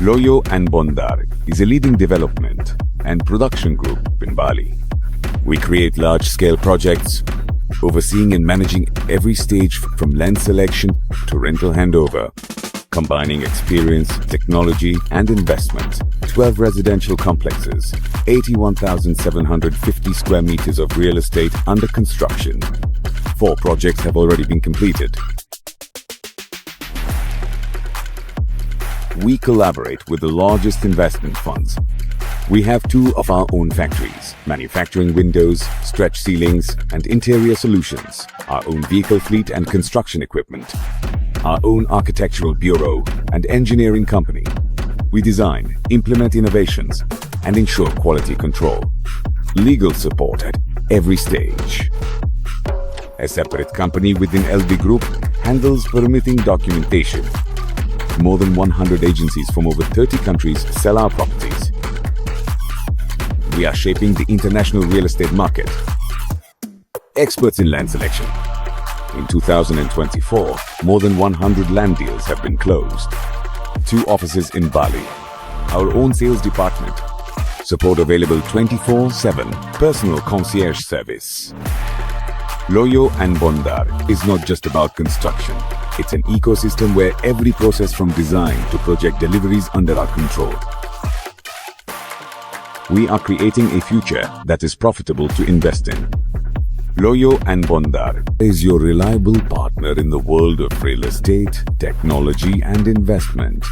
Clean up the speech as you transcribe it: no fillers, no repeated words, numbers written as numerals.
LOYO Bondar is a leading development and production group in Bali. We create large-scale projects, overseeing and managing every stage from land selection to rental handover, combining experience, technology, and investment. 12 residential complexes, 81,750 square meters of real estate under construction. 4 projects have already been completed. We collaborate with the largest investment funds. We have 2 of our own factories, manufacturing windows, stretch ceilings, and interior solutions, our own vehicle fleet and construction equipment, our own architectural bureau and engineering company. We design, implement innovations, and ensure quality control. Legal support at every stage. A separate company within LB Group handles permitting documentation. More than 100 agencies from over 30 countries sell our properties. We are shaping the international real estate market. Experts in land selection. In 2024, more than 100 land deals have been closed. 2 offices in Bali. Our own sales department. Support available 24/7. Personal concierge service. LOYO Bondar is not just about construction. It's an ecosystem where every process from design to project deliveries under our control. We are creating a future that is profitable to invest in. LOYO Bondar is your reliable partner in the world of real estate, technology, and investment.